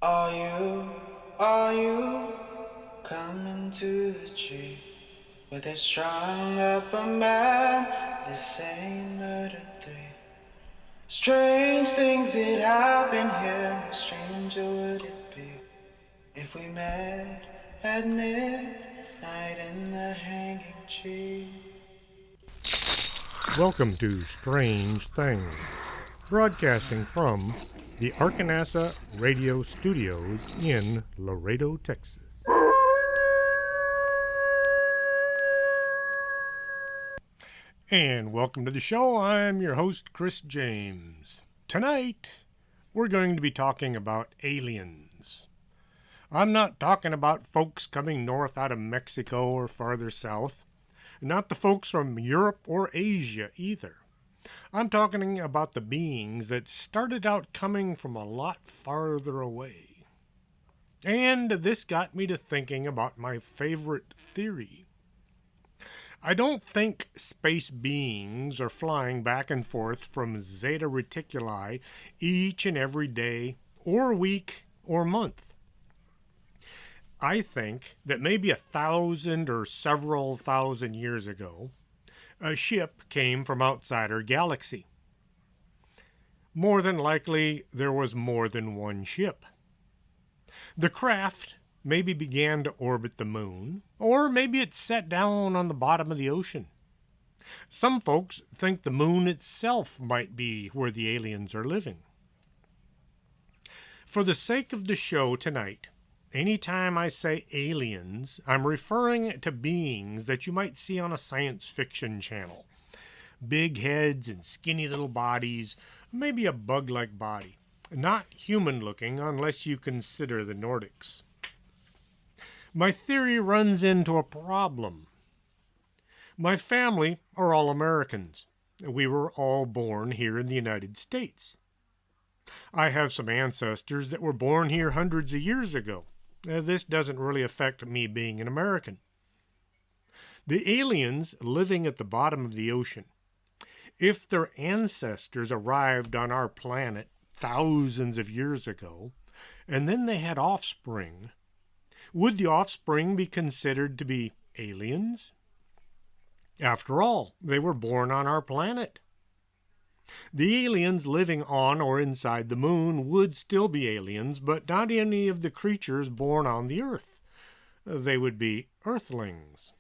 Are you coming to the tree where they strung up a man? They say murder three. Strange things that happen here. How stranger would it be if we met at midnight in the hanging tree? Welcome to Strange Things, broadcasting from the Arkanasa Radio Studios in Laredo, Texas. And welcome to the show. I'm your host, Chris James. Tonight, we're going to be talking about aliens. I'm not talking about folks coming north out of Mexico or farther south, not the folks from Europe or Asia either. I'm talking about the beings that started out coming from a lot farther away. And this got me to thinking about my favorite theory. I don't think space beings are flying back and forth from Zeta Reticuli each and every day, or week, or month. I think that maybe 1,000 or several thousand years ago, a ship came from outside our galaxy. More than likely, there was more than one ship. The craft maybe began to orbit the moon, or maybe it set down on the bottom of the ocean. Some folks think the moon itself might be where the aliens are living. For the sake of the show tonight, anytime I say aliens, I'm referring to beings that you might see on a science fiction channel. Big heads and skinny little bodies, maybe a bug-like body. Not human-looking unless you consider the Nordics. My theory runs into a problem. My family are all Americans. We were all born here in the United States. I have some ancestors that were born here hundreds of years ago. This doesn't really affect me being an American. The aliens living at the bottom of the ocean, if their ancestors arrived on our planet thousands of years ago, and then they had offspring, would the offspring be considered to be aliens? After all, they were born on our planet. The aliens living on or inside the moon would still be aliens, but not any of the creatures born on the Earth. They would be Earthlings.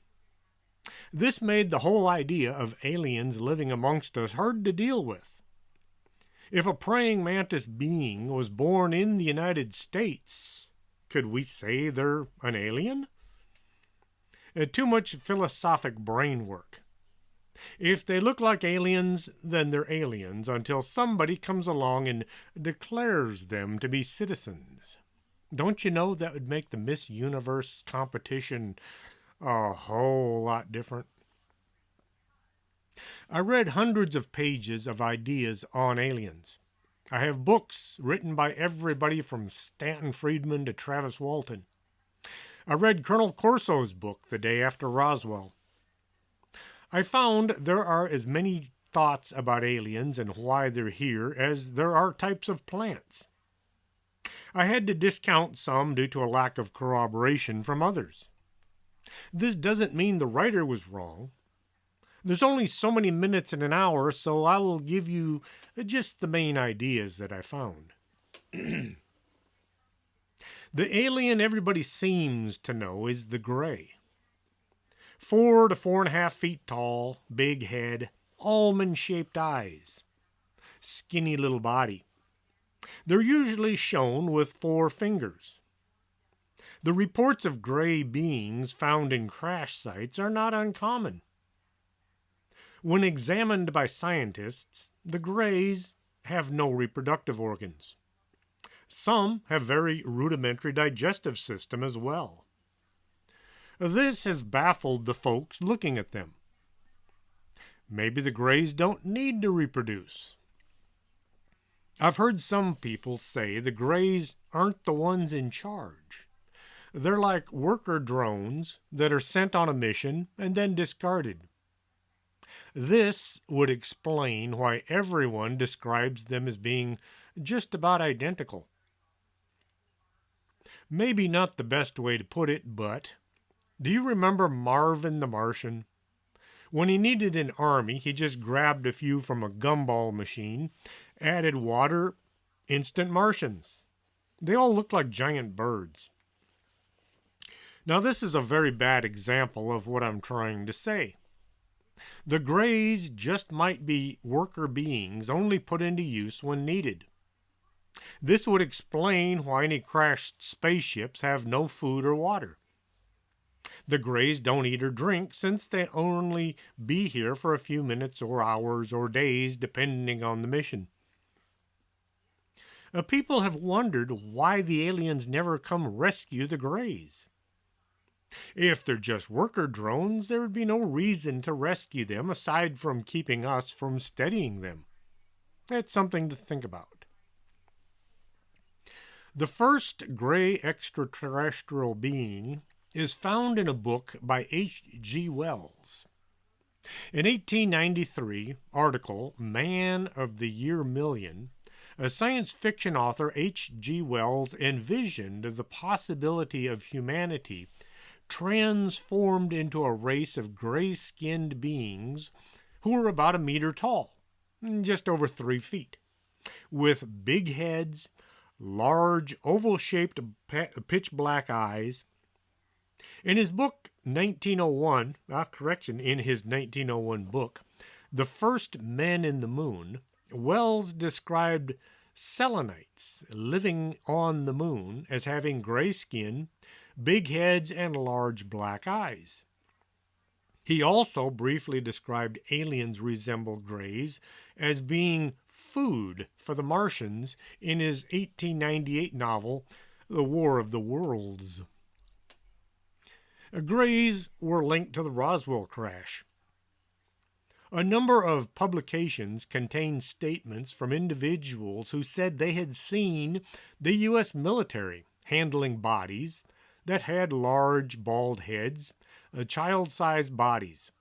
This made the whole idea of aliens living amongst us hard to deal with. If a praying mantis being was born in the United States, could we say they're an alien? Too much philosophic brain work. If they look like aliens, then they're aliens until somebody comes along and declares them to be citizens. Don't you know that would make the Miss Universe competition a whole lot different? I read hundreds of pages of ideas on aliens. I have books written by everybody from Stanton Friedman to Travis Walton. I read Colonel Corso's book the day after Roswell. I found there are as many thoughts about aliens and why they're here as there are types of plants. I had to discount some due to a lack of corroboration from others. This doesn't mean the writer was wrong. There's only so many minutes in an hour, so I will give you just the main ideas that I found. The alien everybody seems to know is the gray. 4 to 4.5 feet tall, big head, almond-shaped eyes, skinny little body. They're usually shown with 4 fingers. The reports of gray beings found in crash sites are not uncommon. When examined by scientists, the grays have no reproductive organs. Some have very rudimentary digestive system as well. This has baffled the folks looking at them. Maybe the grays don't need to reproduce. I've heard some people say the grays aren't the ones in charge. They're like worker drones that are sent on a mission and then discarded. This would explain why everyone describes them as being just about identical. Maybe not the best way to put it, but do you remember Marvin the Martian? When he needed an army, he just grabbed a few from a gumball machine, added water, instant Martians. They all look like giant birds. Now, this is a very bad example of what I'm trying to say. The Greys just might be worker beings only put into use when needed. This would explain why any crashed spaceships have no food or water. The Greys don't eat or drink since they only be here for a few minutes or hours or days depending on the mission. People have wondered why the aliens never come rescue the Greys. If they're just worker drones, there would be no reason to rescue them aside from keeping us from studying them. That's something to think about. The first gray extraterrestrial being is found in a book by H.G. Wells. In 1893 article, Man of the Year Million, a science fiction author, H.G. Wells, envisioned the possibility of humanity transformed into a race of gray-skinned beings who were about a meter tall, just over 3 feet, with big heads, large oval-shaped pitch-black eyes. In his book, in his 1901 book, The First Men in the Moon, Wells described Selenites living on the moon as having gray skin, big heads, and large black eyes. He also briefly described aliens resemble Greys as being food for the Martians in his 1898 novel, The War of the Worlds. Greys were linked to the Roswell crash. A number of publications contained statements from individuals who said they had seen the U.S. military handling bodies that had large, bald heads, child-sized bodies.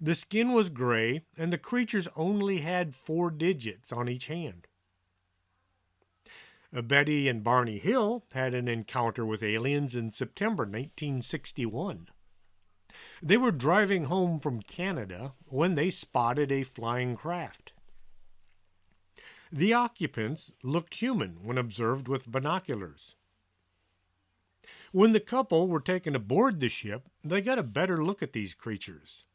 The skin was gray, and the creatures only had 4 digits on each hand. Betty and Barney Hill had an encounter with aliens in September 1961. They were driving home from Canada when they spotted a flying craft. The occupants looked human when observed with binoculars. When the couple were taken aboard the ship, they got a better look at these creatures.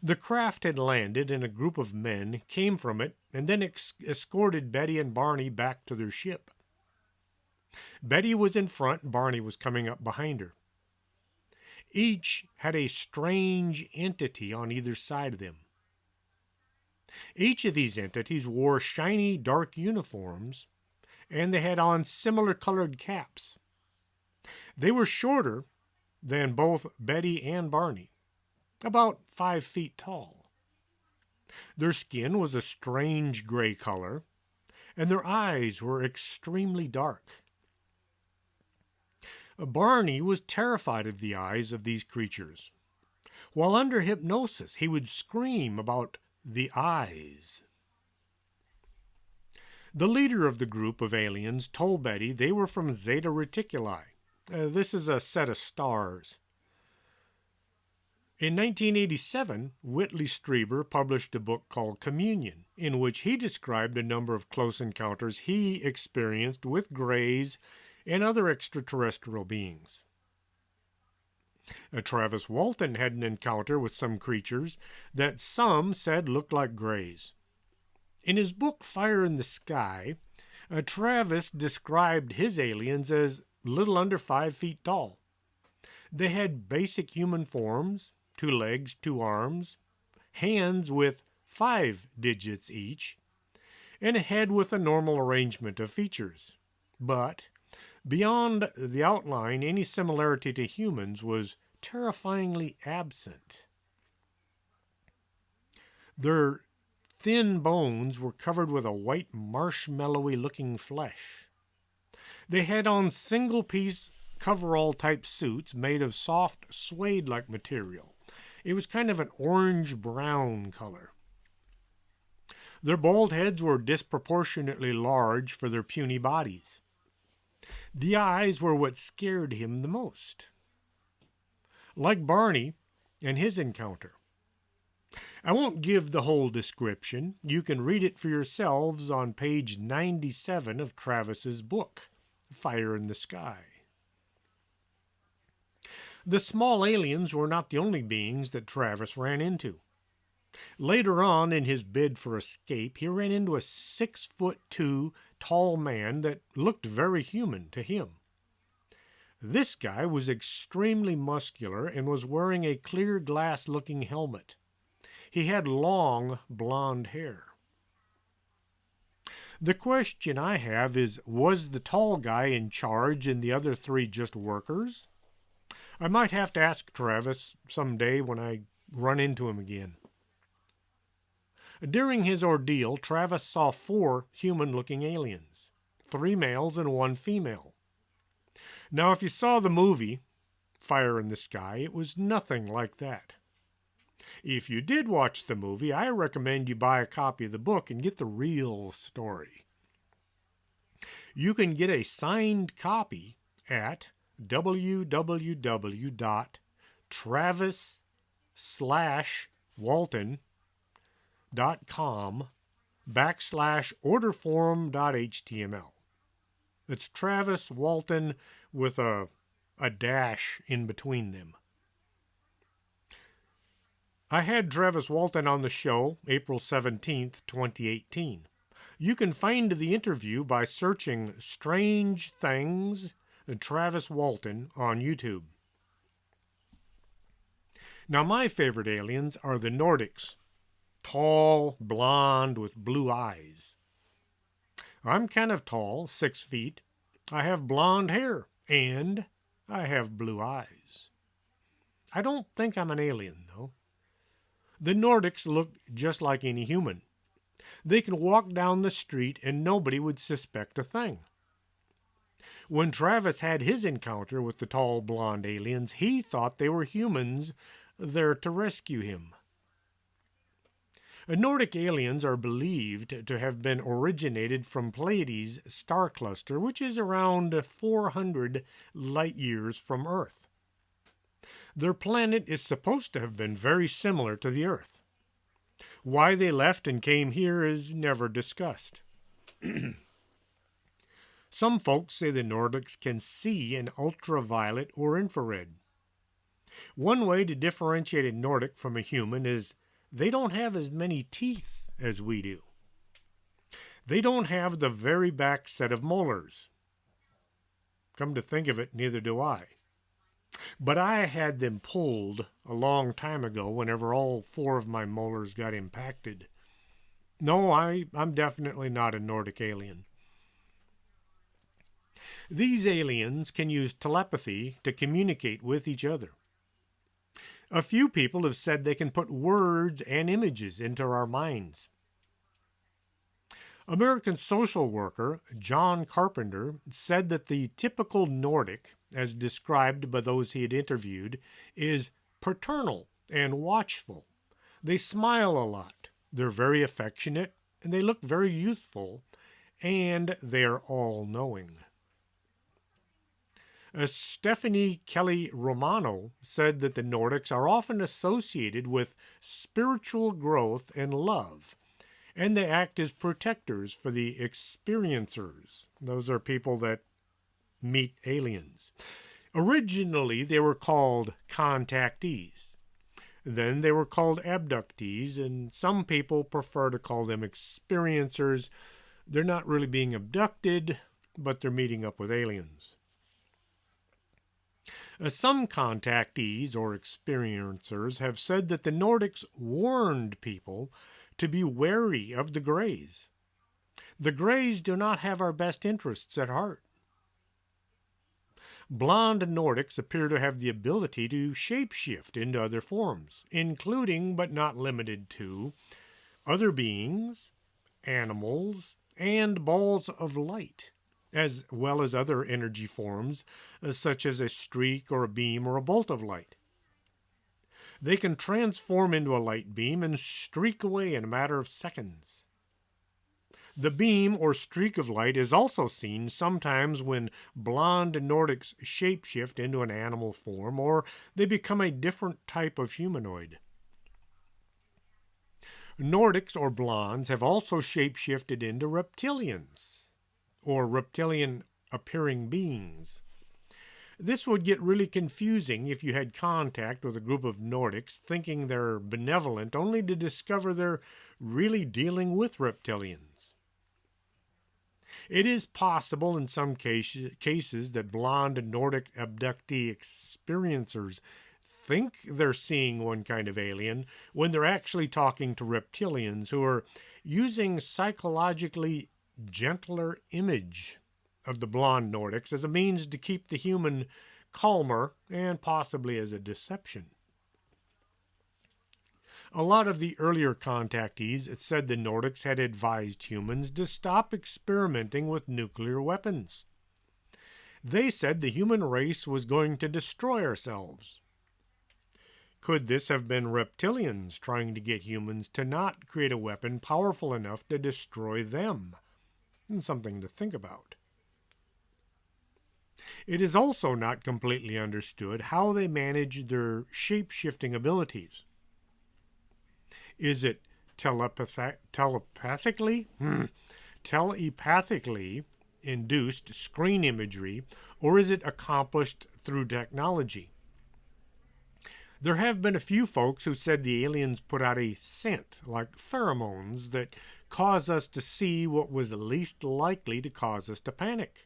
The craft had landed and a group of men came from it and then escorted Betty and Barney back to their ship. Betty was in front, Barney was coming up behind her. Each had a strange entity on either side of them. Each of these entities wore shiny dark uniforms, and they had on similar colored caps. They were shorter than both Betty and Barney, about 5 feet tall. Their skin was a strange gray color, and their eyes were extremely dark. Barney was terrified of the eyes of these creatures. While under hypnosis, he would scream about the eyes. The leader of the group of aliens told Betty they were from Zeta Reticuli. This is a set of stars. In 1987, Whitley Strieber published a book called Communion, in which he described a number of close encounters he experienced with Greys and other extraterrestrial beings. Travis Walton had an encounter with some creatures that some said looked like Greys. In his book Fire in the Sky, Travis described his aliens as little under 5 feet tall. They had basic human forms, 2 legs, 2 arms, hands with 5 digits each, and a head with a normal arrangement of features. But beyond the outline, any similarity to humans was terrifyingly absent. Their thin bones were covered with a white marshmallowy-looking flesh. They had on single-piece coverall-type suits made of soft suede-like material. It was kind of an orange-brown color. Their bald heads were disproportionately large for their puny bodies. The eyes were what scared him the most. Like Barney and his encounter. I won't give the whole description. You can read it for yourselves on page 97 of Travis's book, Fire in the Sky. The small aliens were not the only beings that Travis ran into. Later on, in his bid for escape, he ran into a 6'2" tall man that looked very human to him. This guy was extremely muscular and was wearing a clear glass-looking helmet. He had long blonde hair. The question I have is, was the tall guy in charge and the other three just workers? I might have to ask Travis someday when I run into him again. During his ordeal, Travis saw 4 human-looking aliens, 3 males and 1 female. Now, if you saw the movie, Fire in the Sky, it was nothing like that. If you did watch the movie, I recommend you buy a copy of the book and get the real story. You can get a signed copy at travis/walton.com/orderform.html. It's Travis Walton with a dash in between them. I had Travis Walton on the show April 17th, 2018. You can find the interview by searching Strange Things Travis Walton on YouTube. Now, my favorite aliens are the Nordics. Tall, blonde, with blue eyes. I'm kind of tall, 6 feet. I have blonde hair, and I have blue eyes. I don't think I'm an alien, though. The Nordics look just like any human. They can walk down the street and nobody would suspect a thing. When Travis had his encounter with the tall blonde aliens, he thought they were humans there to rescue him. Nordic aliens are believed to have been originated from Pleiades star cluster, which is around 400 light years from Earth. Their planet is supposed to have been very similar to the Earth. Why they left and came here is never discussed. Some folks say the Nordics can see in ultraviolet or infrared. One way to differentiate a Nordic from a human is they don't have as many teeth as we do. They don't have the very back set of molars. Come to think of it, neither do I. But I had them pulled a long time ago whenever all 4 of my molars got impacted. No, I'm definitely not a Nordic alien. These aliens can use telepathy to communicate with each other. A few people have said they can put words and images into our minds. American social worker John Carpenter said that the typical Nordic, as described by those he had interviewed, is paternal and watchful. They smile a lot, they're very affectionate, and they look very youthful, and they're all-knowing. Stephanie Kelly Romano said that the Nordics are often associated with spiritual growth and love, and they act as protectors for the experiencers. Those are people that meet aliens. Originally, they were called contactees. Then they were called abductees, and some people prefer to call them experiencers. They're not really being abducted, but they're meeting up with aliens. Some contactees or experiencers have said that the Nordics warned people to be wary of the Greys. The Greys do not have our best interests at heart. Blonde Nordics appear to have the ability to shapeshift into other forms, including but not limited to other beings, animals, and balls of light, as well as other energy forms, such as a streak or a beam or a bolt of light. They can transform into a light beam and streak away in a matter of seconds. The beam or streak of light is also seen sometimes when blonde Nordics shapeshift into an animal form or they become a different type of humanoid. Nordics or blondes have also shapeshifted into reptilians or reptilian appearing beings. This would get really confusing if you had contact with a group of Nordics thinking they're benevolent only to discover they're really dealing with reptilians. It is possible in some cases that blonde Nordic abductee experiencers think they're seeing one kind of alien when they're actually talking to reptilians who are using psychologically gentler image of the blonde Nordics as a means to keep the human calmer and possibly as a deception. A lot of the earlier contactees said the Nordics had advised humans to stop experimenting with nuclear weapons. They said the human race was going to destroy ourselves. Could this have been reptilians trying to get humans to not create a weapon powerful enough to destroy them? Something to think about. It is also not completely understood how they manage their shape-shifting abilities. Is it telepathically induced screen imagery, or is it accomplished through technology? There have been a few folks who said the aliens put out a scent, like pheromones, that cause us to see what was least likely to cause us to panic.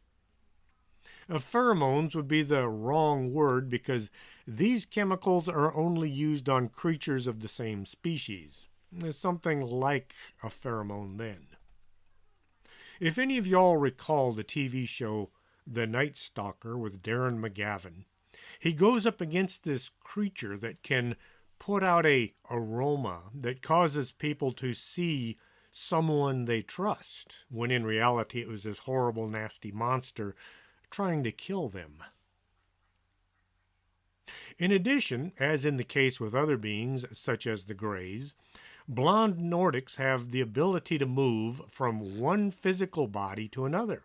Pheromones would be the wrong word because these chemicals are only used on creatures of the same species. There's something like a pheromone then. If any of y'all recall the TV show The Night Stalker with Darren McGavin, he goes up against this creature that can put out a aroma that causes people to see someone they trust, when in reality it was this horrible, nasty monster trying to kill them. In addition, as in the case with other beings such as the Greys, blonde Nordics have the ability to move from one physical body to another.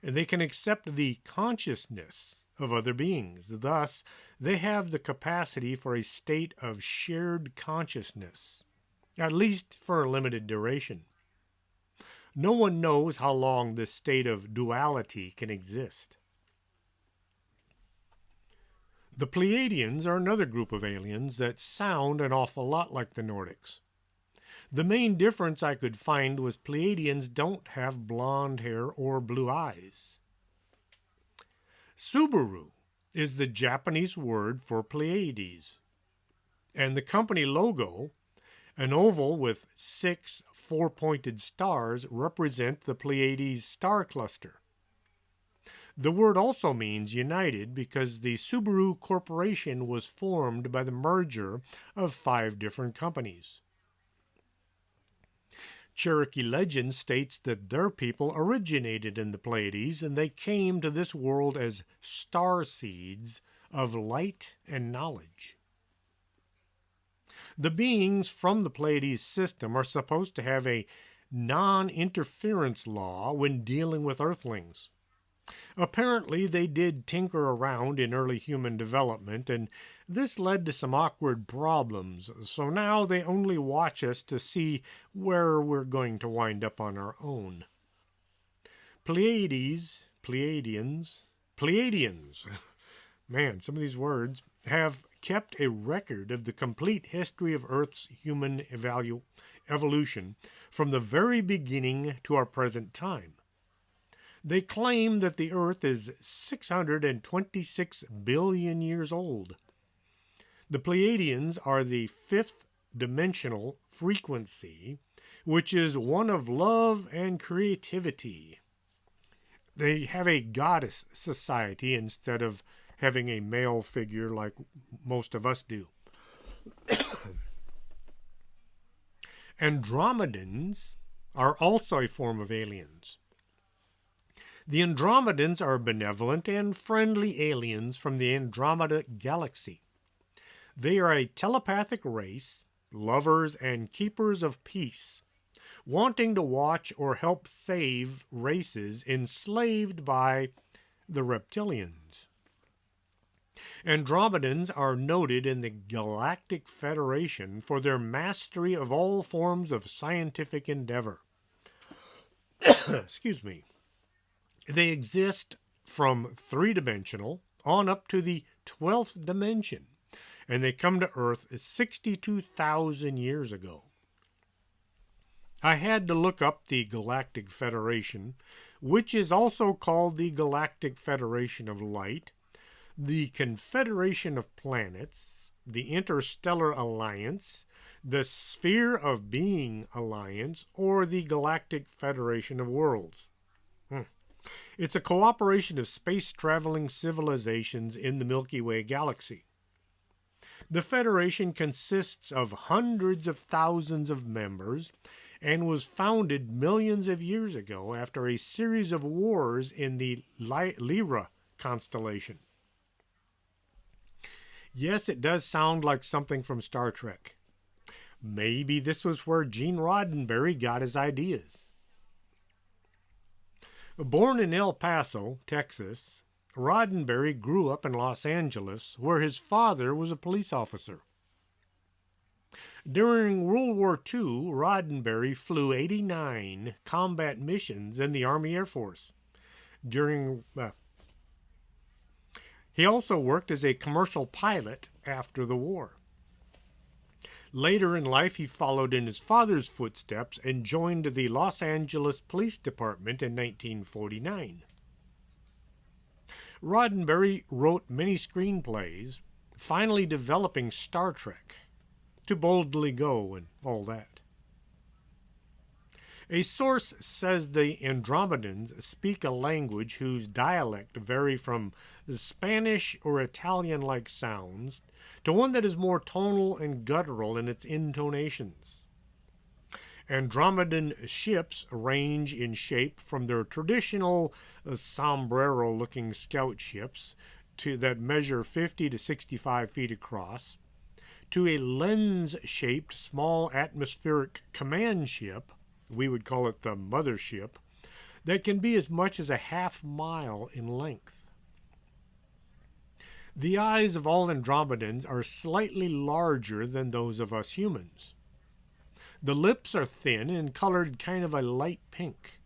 They can accept the consciousness of other beings. Thus, they have the capacity for a state of shared consciousness, at least for a limited duration. No one knows how long this state of duality can exist. The Pleiadians are another group of aliens that sound an awful lot like the Nordics. The main difference I could find was Pleiadians don't have blonde hair or blue eyes. Subaru is the Japanese word for Pleiades, and the company logo, an oval with 6 four-pointed stars, represent the Pleiades star cluster. The word also means united because the Subaru Corporation was formed by the merger of 5 different companies. Cherokee legend states that their people originated in the Pleiades and they came to this world as star seeds of light and knowledge. The beings from the Pleiades system are supposed to have a non-interference law when dealing with Earthlings. Apparently, they did tinker around in early human development, and this led to some awkward problems, so now they only watch us to see where we're going to wind up on our own. Pleiadians, man, some of these words, have kept a record of the complete history of Earth's human evolution from the very beginning to our present time. They claim that the Earth is 626 billion years old. The Pleiadians are the 5th dimensional frequency, which is one of love and creativity. They have a goddess society instead of having a male figure like most of us do. Andromedans are also a form of aliens. The Andromedans are benevolent and friendly aliens from the Andromeda Galaxy. They are a telepathic race, lovers and keepers of peace, wanting to watch or help save races enslaved by the reptilians. Andromedans are noted in the Galactic Federation for their mastery of all forms of scientific endeavor. Excuse me. They exist from three-dimensional on up to the 12th dimension, and they come to Earth 62,000 years ago. I had to look up the Galactic Federation, which is also called the Galactic Federation of Light, the Confederation of Planets, the Interstellar Alliance, the Sphere of Being Alliance, or the Galactic Federation of Worlds. It's a cooperation of space-traveling civilizations in the Milky Way galaxy. The Federation consists of hundreds of thousands of members and was founded millions of years ago after a series of wars in the Lyra constellation. Yes, it does sound like something from Star Trek. Maybe this was where Gene Roddenberry got his ideas. Born in El Paso, Texas, Roddenberry grew up in Los Angeles, where his father was a police officer. During World War II, Roddenberry flew 89 combat missions in the Army Air Force. He also worked as a commercial pilot after the war. Later in life, he followed in his father's footsteps and joined the Los Angeles Police Department in 1949. Roddenberry wrote many screenplays, finally developing Star Trek, To Boldly Go and all that. A source says the Andromedans speak a language whose dialect vary from Spanish or Italian-like sounds to one that is more tonal and guttural in its intonations. Andromedan ships range in shape from their traditional sombrero-looking scout ships that measure 50 to 65 feet across, to a lens-shaped small atmospheric command ship, we would call it the mothership, that can be as much as a half-mile in length. The eyes of all Andromedans are slightly larger than those of us humans. The lips are thin and colored kind of a light pink,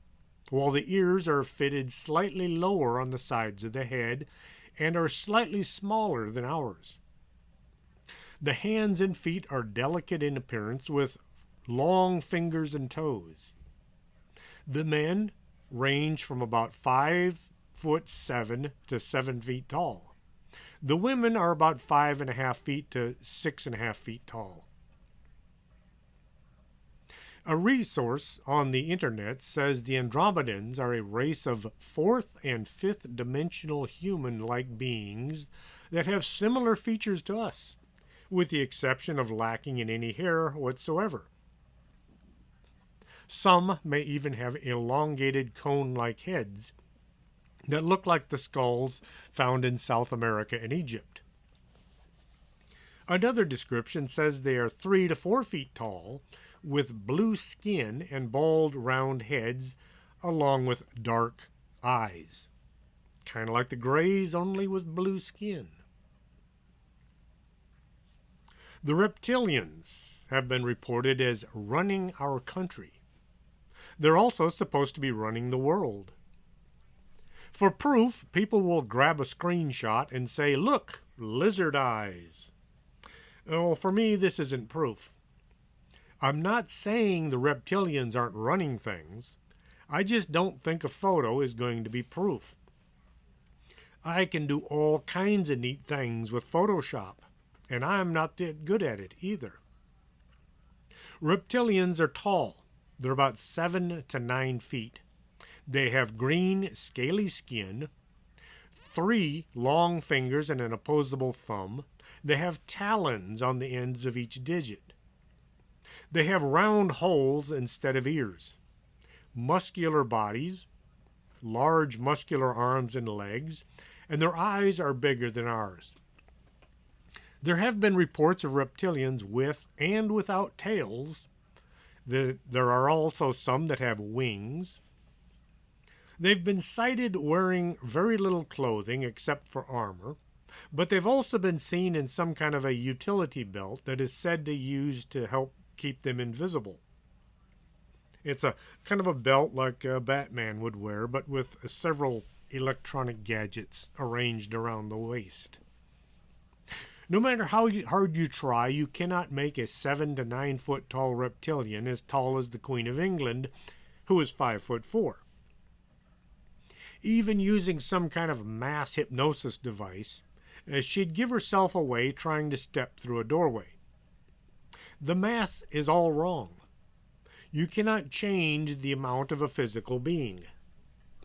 while the ears are fitted slightly lower on the sides of the head and are slightly smaller than ours. The hands and feet are delicate in appearance with long fingers and toes. The men range from about 5'7" to 7 feet tall. The women are about 5.5 feet to 6.5 feet tall. A resource on the internet says the Andromedans are a race of fourth and fifth dimensional human-like beings that have similar features to us, with the exception of lacking in any hair whatsoever. Some may even have elongated cone-like heads that look like the skulls found in South America and Egypt. Another description says they are 3 to 4 feet tall, with blue skin and bald round heads, along with dark eyes. Kind of like the Greys, only with blue skin. The reptilians have been reported as running our country. They're also supposed to be running the world. For proof, people will grab a screenshot and say, "Look, lizard eyes." Well, for me, this isn't proof. I'm not saying the reptilians aren't running things. I just don't think a photo is going to be proof. I can do all kinds of neat things with Photoshop, and I'm not that good at it either. Reptilians are tall. They're about 7 to 9 feet. They have green, scaly skin, 3 long fingers and an opposable thumb. They have talons on the ends of each digit. They have round holes instead of ears, muscular bodies, large muscular arms and legs, and their eyes are bigger than ours. There have been reports of reptilians with and without tails, There are also some that have wings. They've been sighted wearing very little clothing except for armor, but they've also been seen in some kind of a utility belt that is said to use to help keep them invisible. It's a kind of a belt like Batman would wear, but with several electronic gadgets arranged around the waist. No matter how hard you try, you cannot make a 7 to 9 foot tall reptilian as tall as the Queen of England, who is 5'4". Even using some kind of mass hypnosis device, she'd give herself away trying to step through a doorway. The mass is all wrong. You cannot change the amount of a physical being.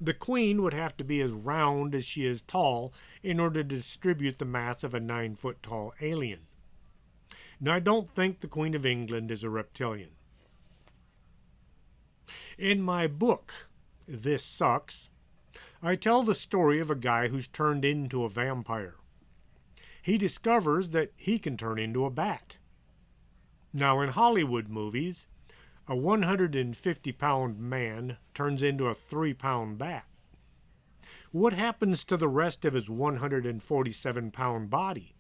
The Queen would have to be as round as she is tall in order to distribute the mass of a 9 foot tall alien. Now, I don't think the Queen of England is a reptilian. In my book, This Sucks, I tell the story of a guy who's turned into a vampire. He discovers that he can turn into a bat. Now, in Hollywood movies, a 150-pound man turns into a 3-pound bat. What happens to the rest of his 147-pound body?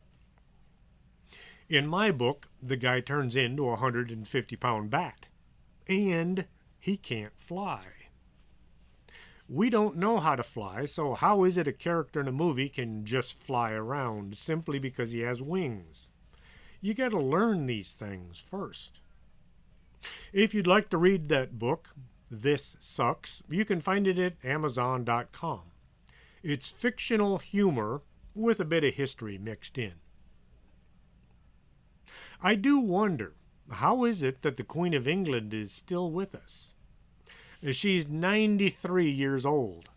In my book, the guy turns into a 150-pound bat, and he can't fly. We don't know how to fly, so how is it a character in a movie can just fly around simply because he has wings? You got to learn these things first. If you'd like to read that book, This Sucks, you can find it at Amazon.com. It's fictional humor with a bit of history mixed in. I do wonder, how is it that the Queen of England is still with us? She's 93 years old.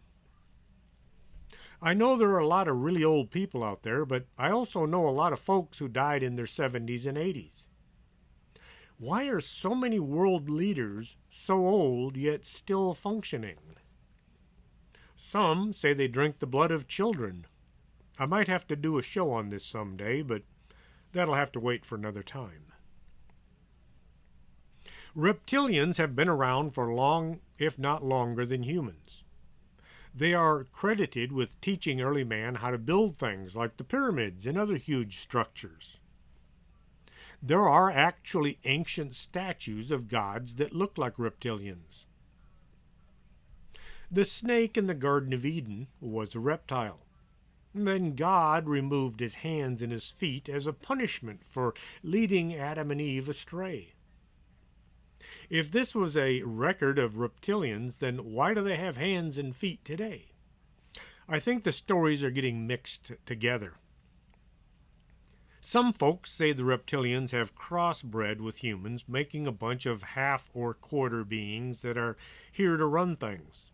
I know there are a lot of really old people out there, but I also know a lot of folks who died in their 70s and 80s. Why are so many world leaders so old yet still functioning? Some say they drink the blood of children. I might have to do a show on this someday, but that'll have to wait for another time. Reptilians have been around for long, if not longer, than humans. They are credited with teaching early man how to build things like the pyramids and other huge structures. There are actually ancient statues of gods that look like reptilians. The snake in the Garden of Eden was a reptile. Then God removed his hands and his feet as a punishment for leading Adam and Eve astray. If this was a record of reptilians, then why do they have hands and feet today? I think the stories are getting mixed together. Some folks say the reptilians have crossbred with humans, making a bunch of half or quarter beings that are here to run things.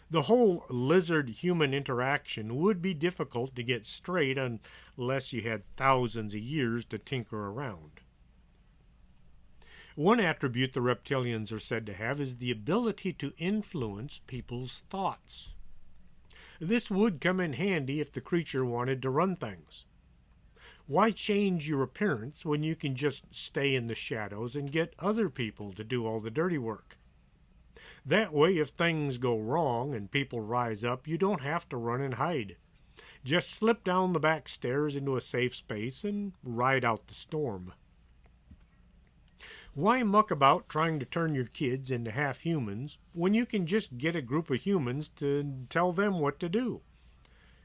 The whole lizard-human interaction would be difficult to get straight unless you had thousands of years to tinker around. One attribute the reptilians are said to have is the ability to influence people's thoughts. This would come in handy if the creature wanted to run things. Why change your appearance when you can just stay in the shadows and get other people to do all the dirty work? That way, if things go wrong and people rise up, you don't have to run and hide. Just slip down the back stairs into a safe space and ride out the storm. Why muck about trying to turn your kids into half-humans when you can just get a group of humans to tell them what to do?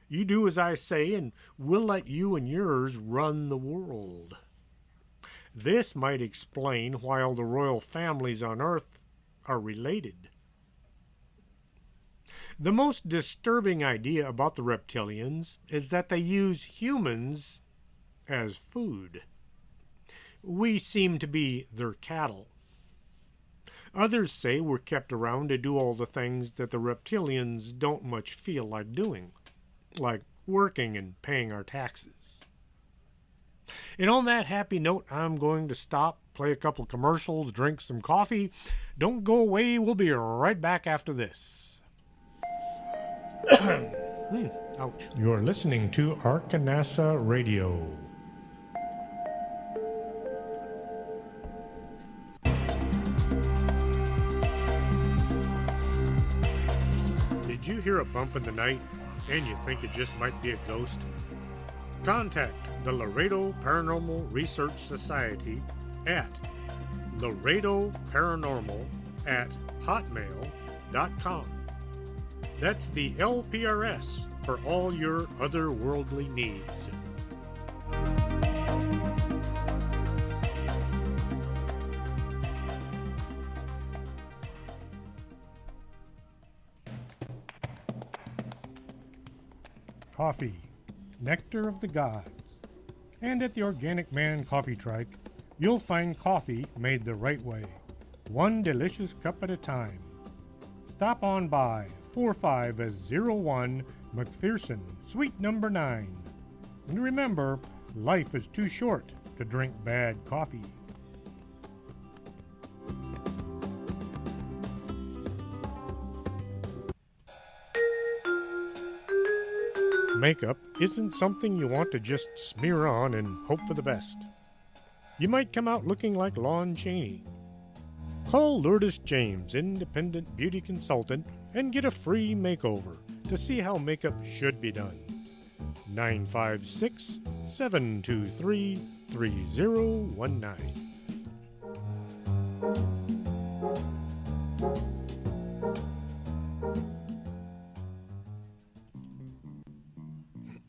You do as I say, and we'll let you and yours run the world. This might explain why all the royal families on Earth are related. The most disturbing idea about the reptilians is that they use humans as food. We seem to be their cattle. Others say we're kept around to do all the things that the reptilians don't much feel like doing, like working and paying our taxes. And on that happy note, I'm going to stop, play a couple commercials, drink some coffee. Don't go away. We'll be right back after this. Ouch. You're listening to Arkanasa Radio. Did you hear a bump in the night and you think it just might be a ghost? Contact the Laredo Paranormal Research Society at laredoparanormal@hotmail.com. That's the LPRS for all your otherworldly needs. Coffee, nectar of the gods. And at the Organic Man Coffee Trike, you'll find coffee made the right way, one delicious cup at a time. Stop on by 4501 McPherson, Suite number 9. And remember, life is too short to drink bad coffee. Makeup isn't something you want to just smear on and hope for the best. You might come out looking like Lon Chaney. Call Lourdes James, independent beauty consultant, and get a free makeover to see how makeup should be done. 956-723-3019.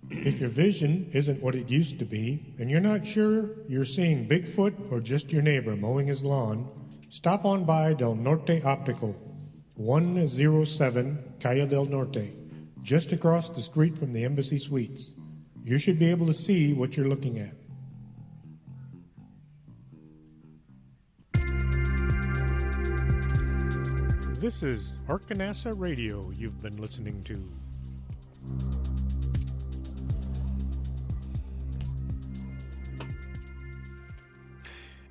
If your vision isn't what it used to be, and you're not sure you're seeing Bigfoot or just your neighbor mowing his lawn, stop on by Del Norte Optical, 107 Calle del Norte, just across the street from the Embassy Suites. You should be able to see what you're looking at. This is Arkanasa Radio you've been listening to.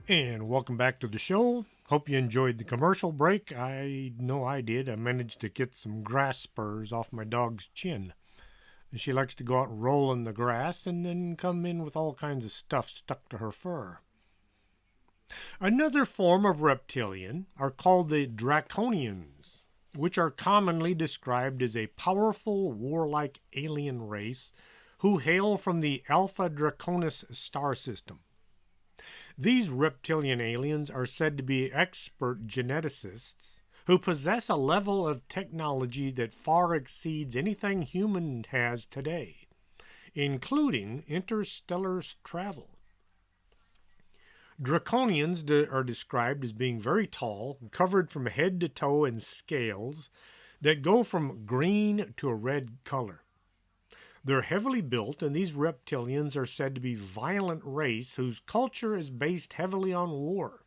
And welcome back to the show. Hope you enjoyed the commercial break. I know I did. I managed to get some grass spurs off my dog's chin. She likes to go out and roll in the grass and then come in with all kinds of stuff stuck to her fur. Another form of reptilian are called the Draconians, which are commonly described as a powerful, warlike alien race who hail from the Alpha Draconis star system. These reptilian aliens are said to be expert geneticists who possess a level of technology that far exceeds anything human has today, including interstellar travel. Draconians are described as being very tall, covered from head to toe in scales that go from green to a red color. They're heavily built, and these reptilians are said to be a violent race whose culture is based heavily on war.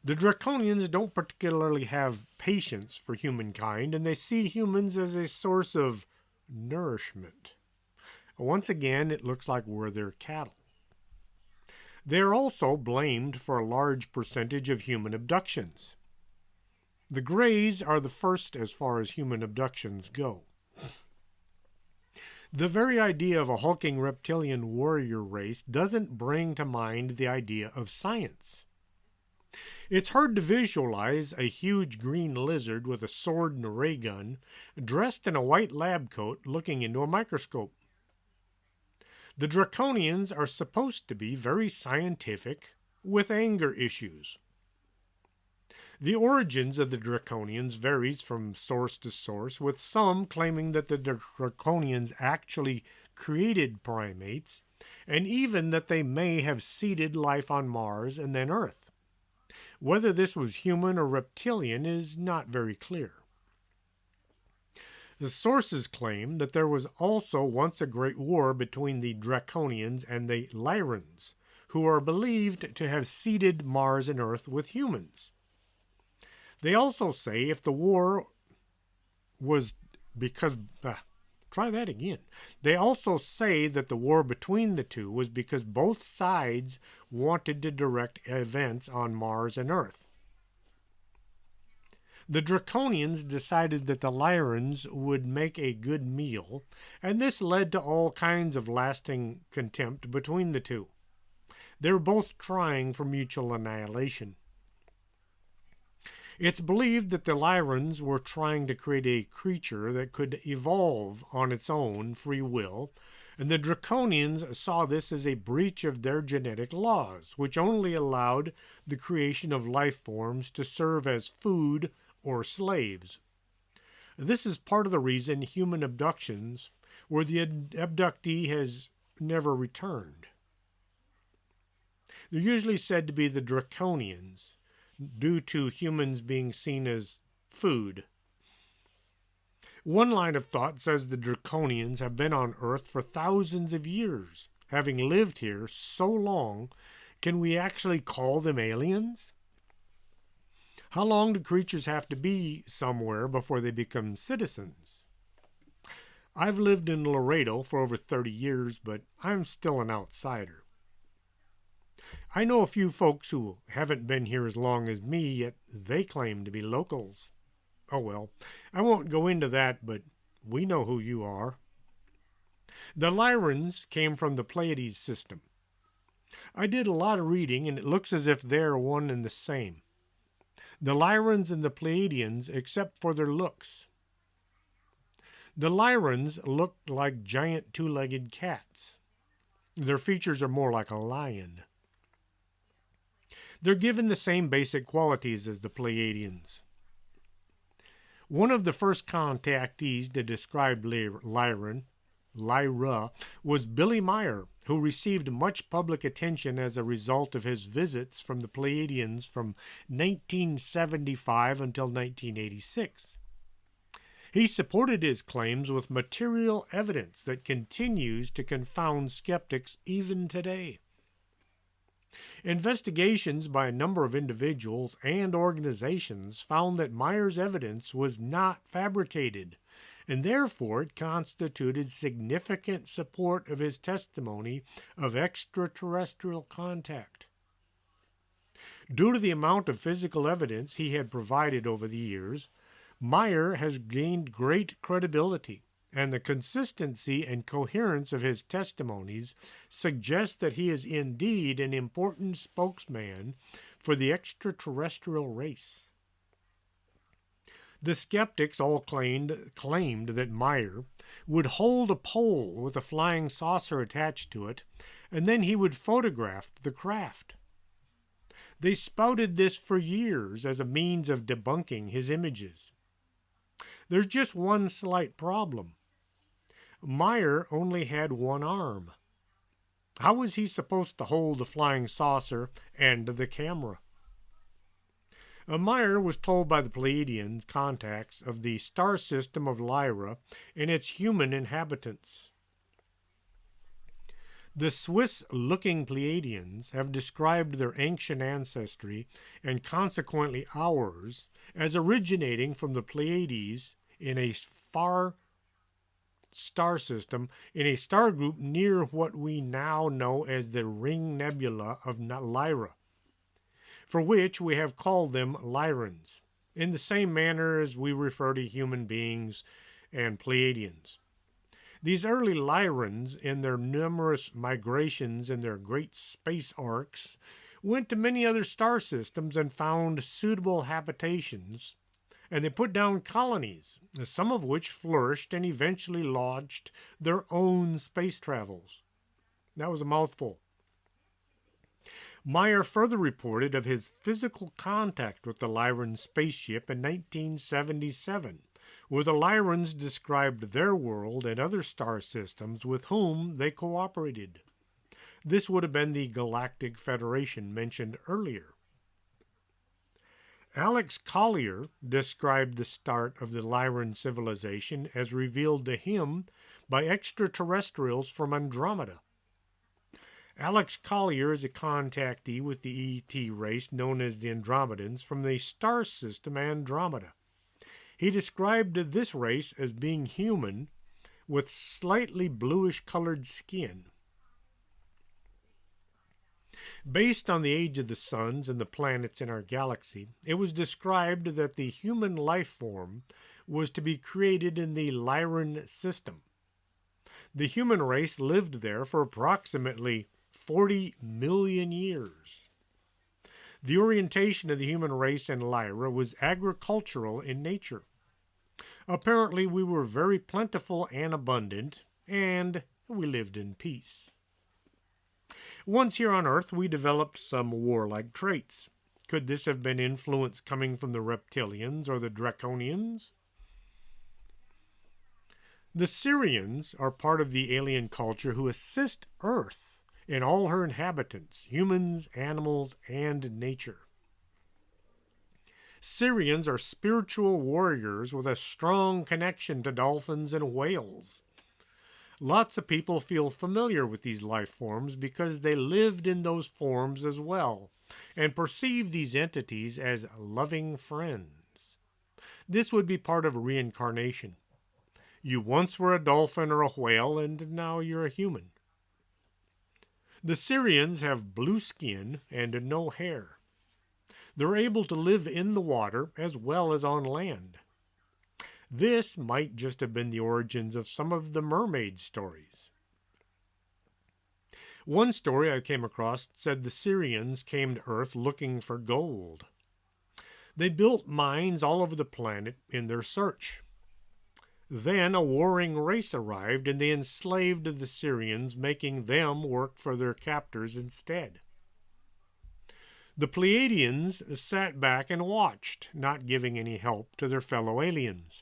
The Draconians don't particularly have patience for humankind, and they see humans as a source of nourishment. Once again, it looks like we're their cattle. They are also blamed for a large percentage of human abductions. The Greys are the first as far as human abductions go. The very idea of a hulking reptilian warrior race doesn't bring to mind the idea of science. It's hard to visualize a huge green lizard with a sword and a ray gun, dressed in a white lab coat, looking into a microscope. The Draconians are supposed to be very scientific, with anger issues. The origins of the Draconians varies from source to source, with some claiming that the Draconians actually created primates, and even that they may have seeded life on Mars and then Earth. Whether this was human or reptilian is not very clear. The sources claim that there was also once a great war between the Draconians and the Lyrans, who are believed to have seeded Mars and Earth with humans. They also say if the war was because... try that again. They also say that the war between the two was because both sides wanted to direct events on Mars and Earth. The Draconians decided that the Lyrans would make a good meal, and this led to all kinds of lasting contempt between the two. They were both trying for mutual annihilation. It's believed that the Lyrans were trying to create a creature that could evolve on its own free will, and the Draconians saw this as a breach of their genetic laws, which only allowed the creation of life forms to serve as food or slaves. This is part of the reason human abductions, where the abductee has never returned. They're usually said to be the Draconians, due to humans being seen as food. One line of thought says the Draconians have been on Earth for thousands of years. Having lived here so long, can we actually call them aliens? How long do creatures have to be somewhere before they become citizens? I've lived in Laredo for over 30 years, but I'm still an outsider. I know a few folks who haven't been here as long as me, yet they claim to be locals. Oh well, I won't go into that, but we know who you are. The Lyrans came from the Pleiades system. I did a lot of reading, and it looks as if they're one and the same. The Lyrans and the Pleiadians, except for their looks. The Lyrans look like giant two-legged cats. Their features are more like a lion. They're given the same basic qualities as the Pleiadians. One of the first contactees to describe Lyra, was Billy Meier, who received much public attention as a result of his visits from the Pleiadians from 1975 until 1986. He supported his claims with material evidence that continues to confound skeptics even today. Investigations by a number of individuals and organizations found that Meier's evidence was not fabricated, and therefore it constituted significant support of his testimony of extraterrestrial contact. Due to the amount of physical evidence he had provided over the years, Meier has gained great credibility, and the consistency and coherence of his testimonies suggest that he is indeed an important spokesman for the extraterrestrial race. The skeptics all claimed that Meier would hold a pole with a flying saucer attached to it, and then he would photograph the craft. They spouted this for years as a means of debunking his images. There's just one slight problem. Meier only had one arm. How was he supposed to hold the flying saucer and the camera? Meier was told by the Pleiadian contacts of the star system of Lyra and its human inhabitants. The Swiss-looking Pleiadians have described their ancient ancestry, and consequently ours, as originating from the Pleiades in a far star system in a star group near what we now know as the Ring Nebula of Lyra, for which we have called them Lyrans, in the same manner as we refer to human beings and Pleiadians. These early Lyrans, in their numerous migrations in their great space arcs, went to many other star systems and found suitable habitations, and they put down colonies, some of which flourished and eventually launched their own space travels. That was a mouthful. Meier further reported of his physical contact with the Lyran spaceship in 1977, where the Lyrans described their world and other star systems with whom they cooperated. This would have been the Galactic Federation mentioned earlier. Alex Collier described the start of the Lyran civilization as revealed to him by extraterrestrials from Andromeda. Alex Collier is a contactee with the ET race known as the Andromedans from the star system Andromeda. He described this race as being human with slightly bluish-colored skin. Based on the age of the suns and the planets in our galaxy, it was described that the human life form was to be created in the Lyran system. The human race lived there for approximately 40 million years. The orientation of the human race in Lyra was agricultural in nature. Apparently, we were very plentiful and abundant, and we lived in peace. Once here on Earth, we developed some warlike traits. Could this have been influence coming from the reptilians or the draconians? The Syrians are part of the alien culture who assist Earth and all her inhabitants, humans, animals, and nature. Syrians are spiritual warriors with a strong connection to dolphins and whales. Lots of people feel familiar with these life forms because they lived in those forms as well and perceive these entities as loving friends. This would be part of reincarnation. You once were a dolphin or a whale, and now you're a human. The Syrians have blue skin and no hair. They're able to live in the water as well as on land. This might just have been the origins of some of the mermaid stories. One story I came across said the Syrians came to Earth looking for gold. They built mines all over the planet in their search. Then a warring race arrived and they enslaved the Syrians, making them work for their captors instead. The Pleiadians sat back and watched, not giving any help to their fellow aliens.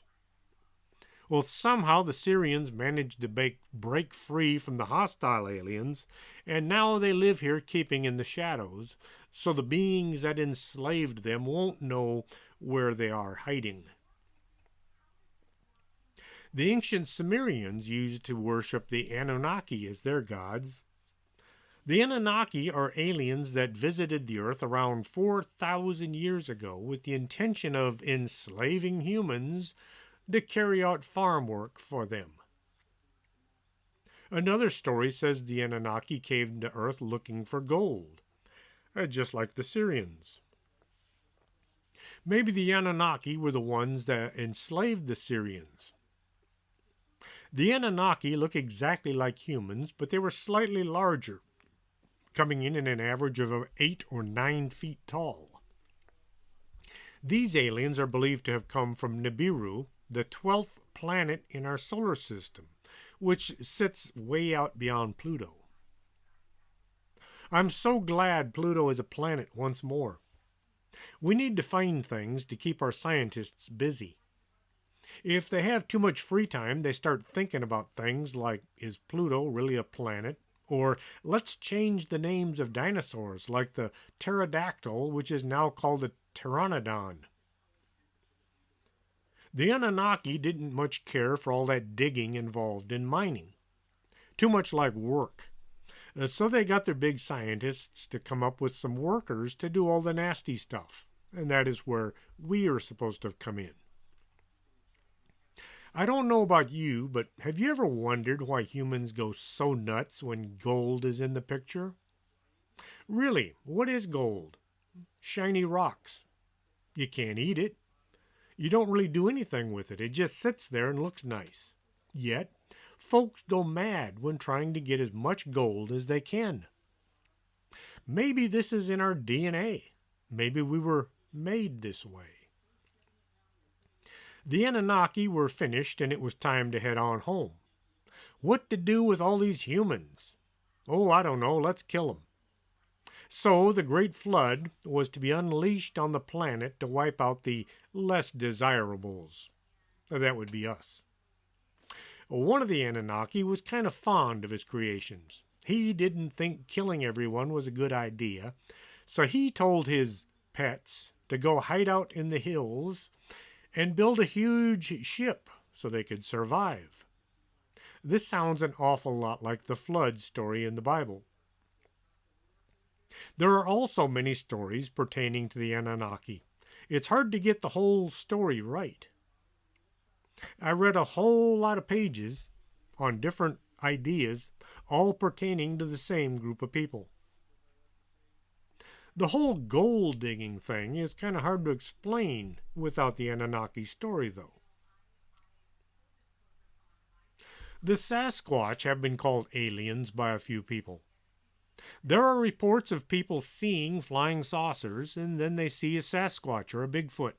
Well, somehow the Syrians managed to break free from the hostile aliens, and now they live here keeping in the shadows, so the beings that enslaved them won't know where they are hiding. The ancient Sumerians used to worship the Anunnaki as their gods. The Anunnaki are aliens that visited the Earth around 4,000 years ago with the intention of enslaving humans to carry out farm work for them. Another story says the Anunnaki came to Earth looking for gold, just like the Syrians. Maybe the Anunnaki were the ones that enslaved the Syrians. The Anunnaki look exactly like humans, but they were slightly larger, coming in at an average of 8 or 9 feet tall. These aliens are believed to have come from Nibiru, the 12th planet in our solar system, which sits way out beyond Pluto. I'm so glad Pluto is a planet once more. We need to find things to keep our scientists busy. If they have too much free time, they start thinking about things like, is Pluto really a planet? Or let's change the names of dinosaurs, like the pterodactyl, which is now called a pteranodon. The Anunnaki didn't much care for all that digging involved in mining. Too much like work. So they got their big scientists to come up with some workers to do all the nasty stuff. And that is where we are supposed to have come in. I don't know about you, but have you ever wondered why humans go so nuts when gold is in the picture? Really, what is gold? Shiny rocks. You can't eat it. You don't really do anything with it. It just sits there and looks nice. Yet, folks go mad when trying to get as much gold as they can. Maybe this is in our DNA. Maybe we were made this way. The Anunnaki were finished and it was time to head on home. What to do with all these humans? Oh, I don't know. Let's kill them. So the Great Flood was to be unleashed on the planet to wipe out the less desirables. That would be us. One of the Anunnaki was kind of fond of his creations. He didn't think killing everyone was a good idea, so he told his pets to go hide out in the hills and build a huge ship so they could survive. This sounds an awful lot like the flood story in the Bible. There are also many stories pertaining to the Anunnaki. It's hard to get the whole story right. I read a whole lot of pages on different ideas, all pertaining to the same group of people. The whole gold digging thing is kind of hard to explain without the Anunnaki story, though. The Sasquatch have been called aliens by a few people. There are reports of people seeing flying saucers, and then they see a Sasquatch or a Bigfoot.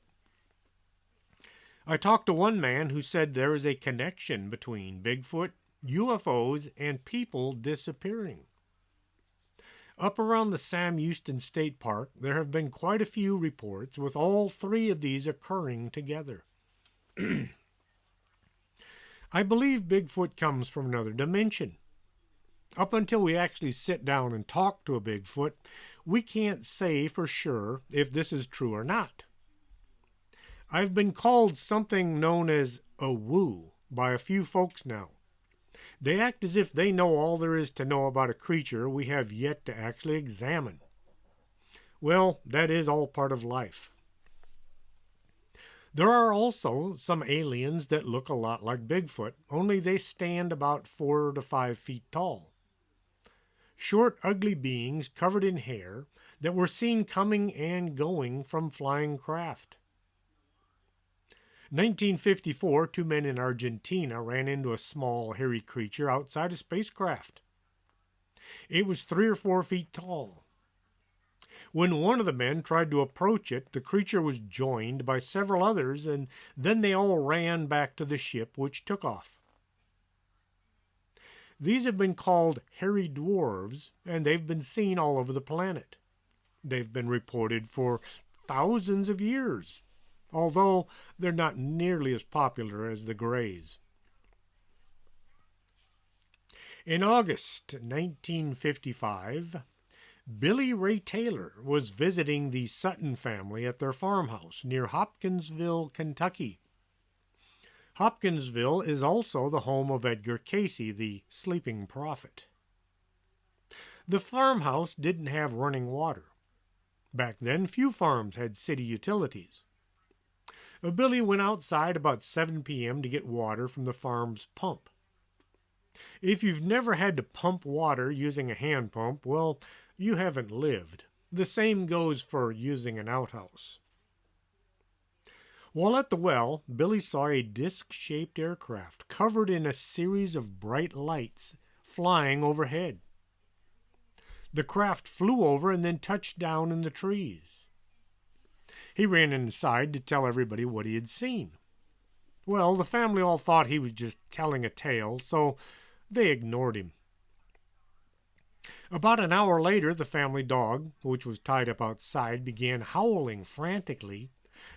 I talked to one man who said there is a connection between Bigfoot, UFOs, and people disappearing. Up around the Sam Houston State Park, there have been quite a few reports with all three of these occurring together. I believe Bigfoot comes from another dimension. Up until we actually sit down and talk to a Bigfoot, we can't say for sure if this is true or not. I've been called something known as a woo by a few folks now. They act as if they know all there is to know about a creature we have yet to actually examine. Well, that is all part of life. There are also some aliens that look a lot like Bigfoot, only they stand about 4 to 5 feet tall. Short, ugly beings covered in hair that were seen coming and going from flying craft. 1954, 2 men in Argentina ran into a small, hairy creature outside a spacecraft. It was 3 or 4 feet tall. When one of the men tried to approach it, the creature was joined by several others, and then they all ran back to the ship, which took off. These have been called hairy dwarves, and they've been seen all over the planet. They've been reported for thousands of years, although they're not nearly as popular as the Greys. In August 1955, Billy Ray Taylor was visiting the Sutton family at their farmhouse near Hopkinsville, Kentucky. Hopkinsville is also the home of Edgar Cayce, the sleeping prophet. The farmhouse didn't have running water. Back then, few farms had city utilities. Billy went outside about 7 p.m. to get water from the farm's pump. If you've never had to pump water using a hand pump, well, you haven't lived. The same goes for using an outhouse. While at the well, Billy saw a disc-shaped aircraft covered in a series of bright lights flying overhead. The craft flew over and then touched down in the trees. He ran inside to tell everybody what he had seen. Well, the family all thought he was just telling a tale, so they ignored him. About an hour later, the family dog, which was tied up outside, began howling frantically,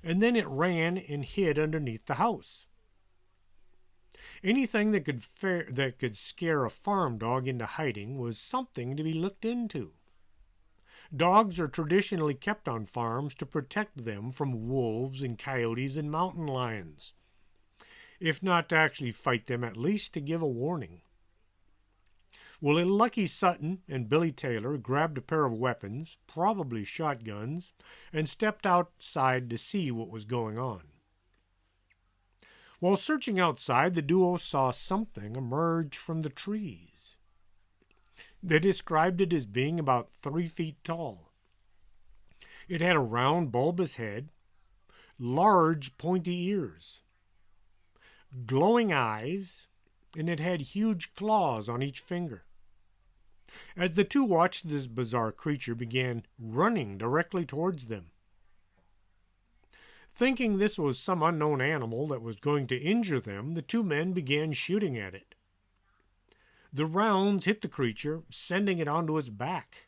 and then it ran and hid underneath the house. Anything that could scare a farm dog into hiding was something to be looked into. Dogs are traditionally kept on farms to protect them from wolves and coyotes and mountain lions. If not to actually fight them, at least to give a warning. Well, a lucky Sutton and Billy Taylor grabbed a pair of weapons, probably shotguns, and stepped outside to see what was going on. While searching outside, the duo saw something emerge from the trees. They described it as being about 3 feet tall. It had a round, bulbous head, large, pointy ears, glowing eyes, and it had huge claws on each finger. As the two watched, this bizarre creature began running directly towards them. Thinking this was some unknown animal that was going to injure them, the 2 men began shooting at it. The rounds hit the creature, sending it onto its back.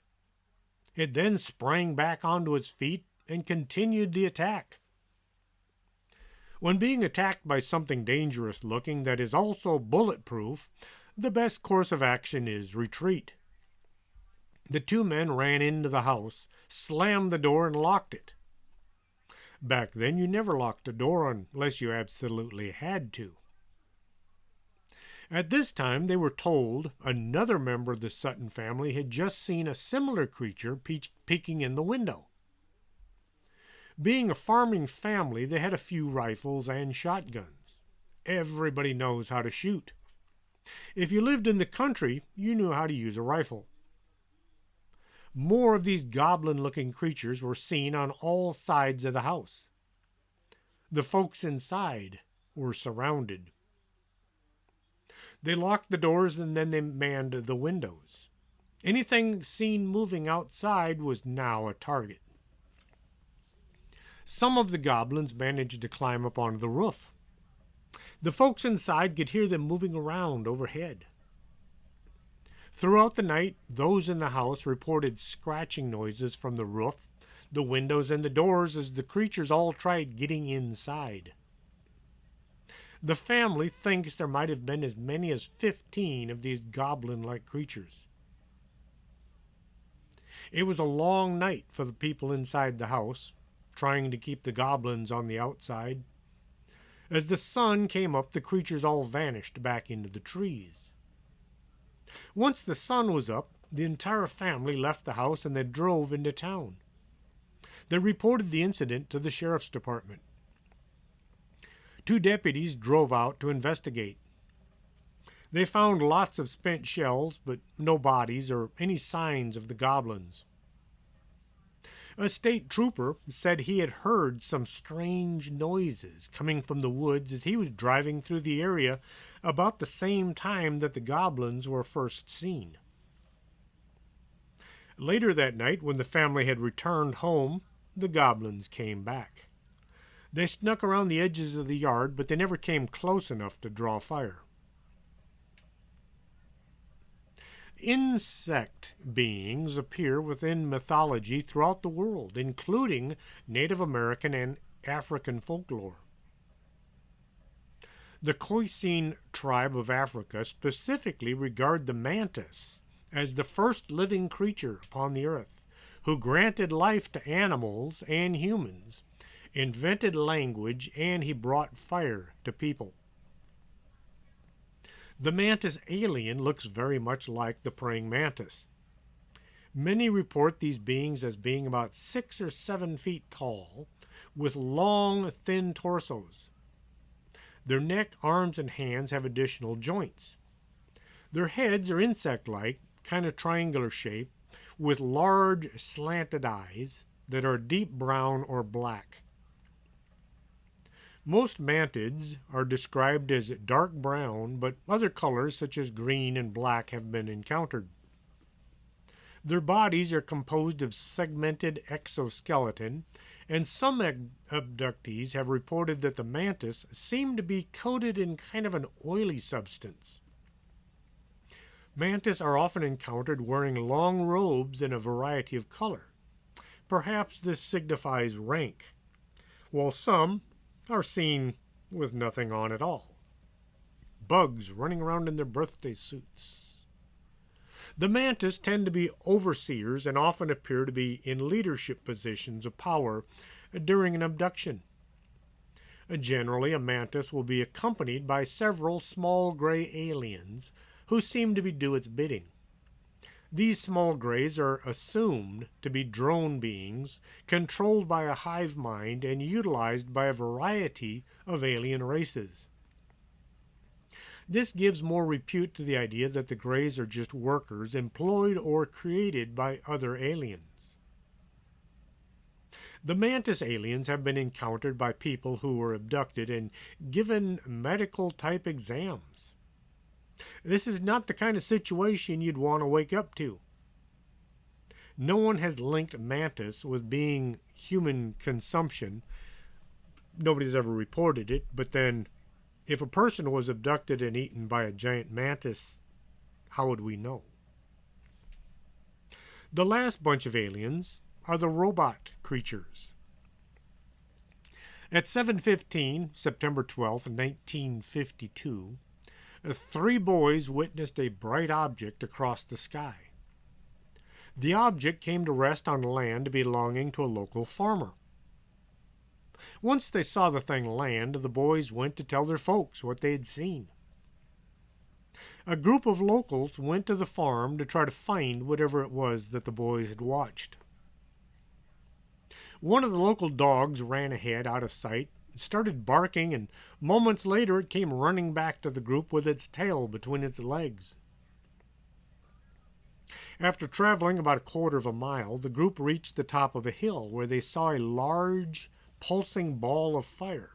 It then sprang back onto its feet and continued the attack. When being attacked by something dangerous looking that is also bulletproof, the best course of action is retreat. The 2 men ran into the house, slammed the door, and locked it. Back then, you never locked a door unless you absolutely had to. At this time, they were told another member of the Sutton family had just seen a similar creature peeking in the window. Being a farming family, they had a few rifles and shotguns. Everybody knows how to shoot. If you lived in the country, you knew how to use a rifle. More of these goblin-looking creatures were seen on all sides of the house. The folks inside were surrounded. They locked the doors and then they manned the windows. Anything seen moving outside was now a target. Some of the goblins managed to climb up onto the roof. The folks inside could hear them moving around overhead. Throughout the night, those in the house reported scratching noises from the roof, the windows, and the doors as the creatures all tried getting inside. The family thinks there might have been as many as 15 of these goblin-like creatures. It was a long night for the people inside the house, trying to keep the goblins on the outside. As the sun came up, the creatures all vanished back into the trees. Once the sun was up, the entire family left the house and they drove into town. They reported the incident to the sheriff's department. 2 deputies drove out to investigate. They found lots of spent shells, but no bodies or any signs of the goblins. A state trooper said he had heard some strange noises coming from the woods as he was driving through the area about the same time that the goblins were first seen. Later that night, when the family had returned home, the goblins came back. They snuck around the edges of the yard, but they never came close enough to draw fire. Insect beings appear within mythology throughout the world, including Native American and African folklore. The Khoisan tribe of Africa specifically regard the mantis as the first living creature upon the earth, who granted life to animals and humans, invented language, and he brought fire to people. The mantis alien looks very much like the praying mantis. Many report these beings as being about 6 or 7 feet tall, with long, thin torsos. Their neck, arms, and hands have additional joints. Their heads are insect-like, kind of triangular shape, with large, slanted eyes that are deep brown or black. Most mantids are described as dark brown, but other colors such as green and black have been encountered. Their bodies are composed of segmented exoskeleton, and some abductees have reported that the mantis seem to be coated in kind of an oily substance. Mantis are often encountered wearing long robes in a variety of color. Perhaps this signifies rank, while some are seen with nothing on at all. Bugs running around in their birthday suits. The mantis tend to be overseers and often appear to be in leadership positions of power during an abduction. Generally, a mantis will be accompanied by several small gray aliens who seem to do its bidding. These small grays are assumed to be drone beings controlled by a hive mind and utilized by a variety of alien races. This gives more repute to the idea that the grays are just workers employed or created by other aliens. The mantis aliens have been encountered by people who were abducted and given medical-type exams. This is not the kind of situation you'd want to wake up to. No one has linked mantis with being human consumption. Nobody's ever reported it, but then if a person was abducted and eaten by a giant mantis, how would we know? The last bunch of aliens are the robot creatures. At 7:15, September 12th, 1952, 3 boys witnessed a bright object across the sky. The object came to rest on land belonging to a local farmer. Once they saw the thing land, the boys went to tell their folks what they had seen. A group of locals went to the farm to try to find whatever it was that the boys had watched. One of the local dogs ran ahead out of sight, started barking, and moments later it came running back to the group with its tail between its legs. After traveling about a quarter of a mile, the group reached the top of a hill where they saw a large, pulsing ball of fire.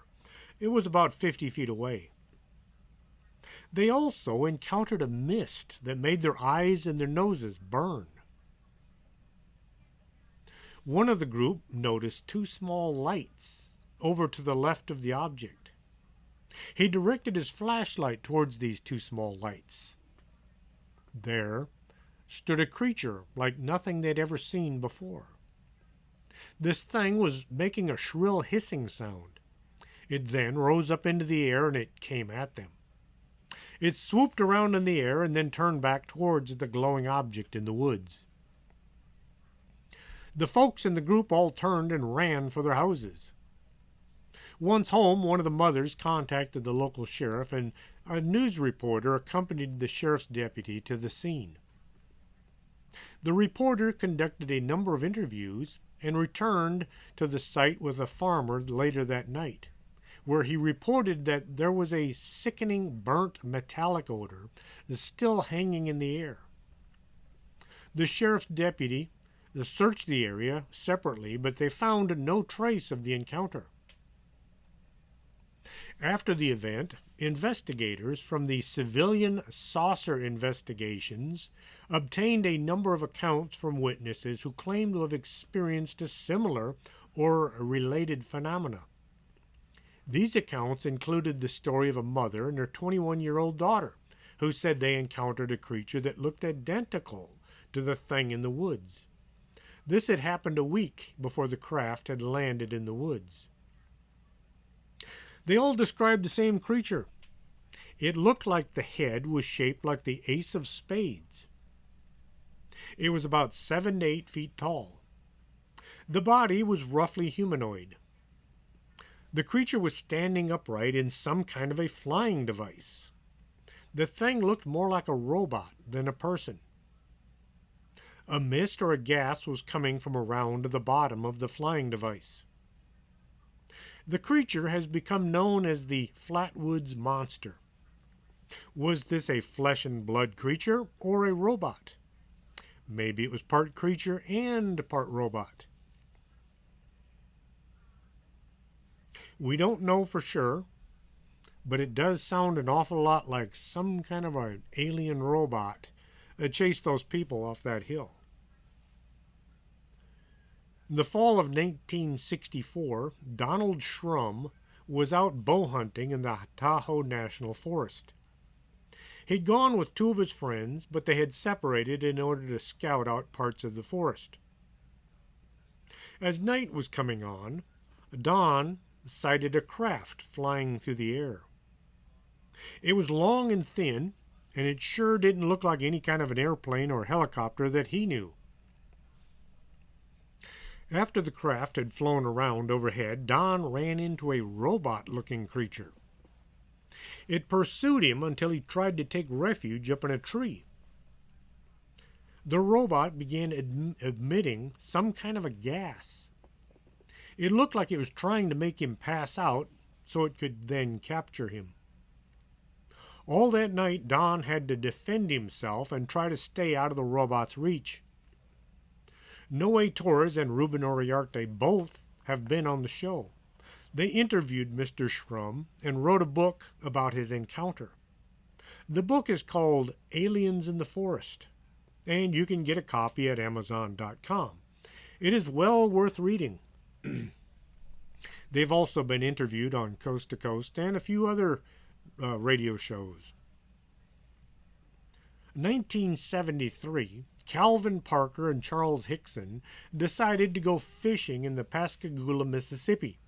It was about 50 feet away. They also encountered a mist that made their eyes and their noses burn. One of the group noticed two small lights over to the left of the object. He directed his flashlight towards these two small lights. There stood a creature like nothing they'd ever seen before. This thing was making a shrill hissing sound. It then rose up into the air and it came at them. It swooped around in the air and then turned back towards the glowing object in the woods. The folks in the group all turned and ran for their houses. Once home, one of the mothers contacted the local sheriff, and a news reporter accompanied the sheriff's deputy to the scene. The reporter conducted a number of interviews and returned to the site with a farmer later that night, where he reported that there was a sickening burnt metallic odor still hanging in the air. The sheriff's deputy searched the area separately, but they found no trace of the encounter. After the event, investigators from the Civilian Saucer Investigations obtained a number of accounts from witnesses who claimed to have experienced a similar or related phenomena. These accounts included the story of a mother and her 21-year-old daughter who said they encountered a creature that looked identical to the thing in the woods. This had happened a week before the craft had landed in the woods. They all described the same creature. It looked like the head was shaped like the ace of spades. It was about 7 to 8 feet tall. The body was roughly humanoid. The creature was standing upright in some kind of a flying device. The thing looked more like a robot than a person. A mist or a gas was coming from around the bottom of the flying device. The creature has become known as the Flatwoods Monster. Was this a flesh and blood creature or a robot? Maybe it was part creature and part robot. We don't know for sure, but it does sound an awful lot like some kind of an alien robot that chased those people off that hill. In the fall of 1964, Donald Shrum was out bow hunting in the Tahoe National Forest. He'd gone with two of his friends, but they had separated in order to scout out parts of the forest. As night was coming on, Don sighted a craft flying through the air. It was long and thin, and it sure didn't look like any kind of an airplane or helicopter that he knew. After the craft had flown around overhead, Don ran into a robot-looking creature. It pursued him until he tried to take refuge up in a tree. The robot began emitting some kind of a gas. It looked like it was trying to make him pass out so it could then capture him. All that night, Don had to defend himself and try to stay out of the robot's reach. Noe Torres and Ruben Uriarte both have been on the show. They interviewed Mr. Shrum and wrote a book about his encounter. The book is called Aliens in the Forest, and you can get a copy at Amazon.com. It is well worth reading. They've also been interviewed on Coast to Coast and a few other radio shows. 1973, Calvin Parker and Charles Hickson decided to go fishing in the Pascagoula, Mississippi.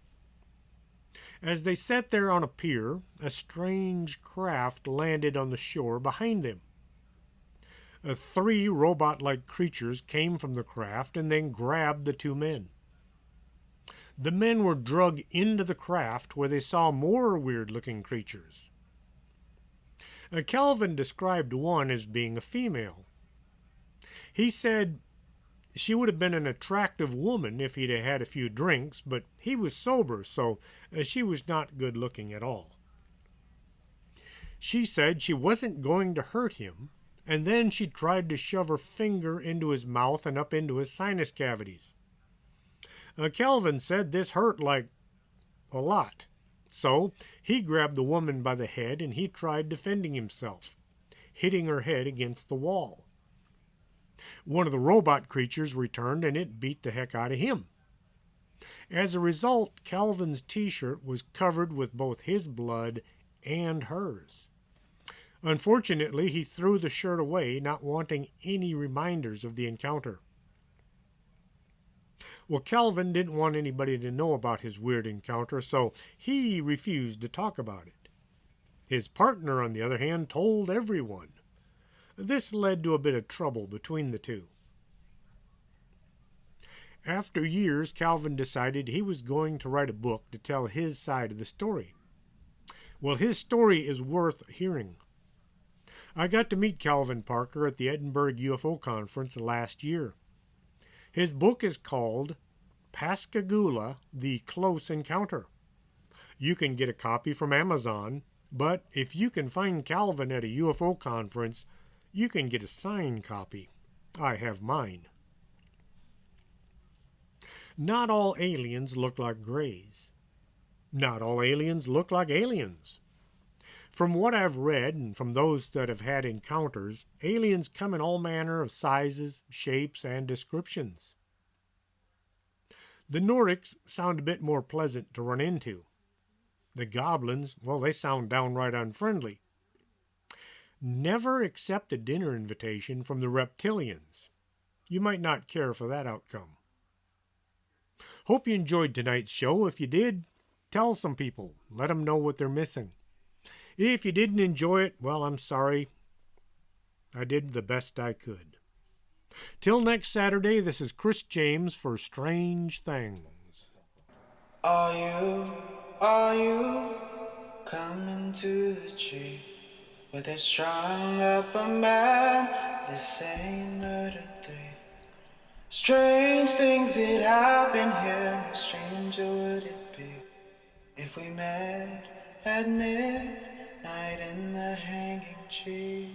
As they sat there on a pier, a strange craft landed on the shore behind them. 3 robot-like creatures came from the craft and then grabbed the 2 men. The men were dragged into the craft where they saw more weird-looking creatures. Calvin described one as being a female. He said she would have been an attractive woman if he'd have had a few drinks, but he was sober, so she was not good-looking at all. She said she wasn't going to hurt him, and then she tried to shove her finger into his mouth and up into his sinus cavities. Calvin said this hurt like a lot, So he grabbed the woman by the head and he tried defending himself, hitting her head against the wall. One of the robot creatures returned and it beat the heck out of him. As a result, Calvin's t-shirt was covered with both his blood and hers. Unfortunately, he threw the shirt away, not wanting any reminders of the encounter. Well, Calvin didn't want anybody to know about his weird encounter, so he refused to talk about it. His partner, on the other hand, told everyone. This led to a bit of trouble between the two. After years, Calvin decided he was going to write a book to tell his side of the story. Well, his story is worth hearing. I got to meet Calvin Parker at the Edinburgh UFO Conference last year. His book is called Pascagoula, The Close Encounter. You can get a copy from Amazon, but if you can find Calvin at a UFO conference, you can get a signed copy. I have mine. Not all aliens look like Greys. Not all aliens look like aliens. From what I've read and from those that have had encounters, aliens come in all manner of sizes, shapes, and descriptions. The Nordics sound a bit more pleasant to run into. The Goblins, well, they sound downright unfriendly. Never accept a dinner invitation from the Reptilians. You might not care for that outcome. Hope you enjoyed tonight's show. If you did, tell some people. Let them know what they're missing. If you didn't enjoy it, well, I'm sorry. I did the best I could. Till next Saturday, this is Chris James for Strange Things. Are you coming to the tree where they strung up a man, they say murder 3? Strange things that happen here, how stranger would it be if we met at midnight in the hanging tree?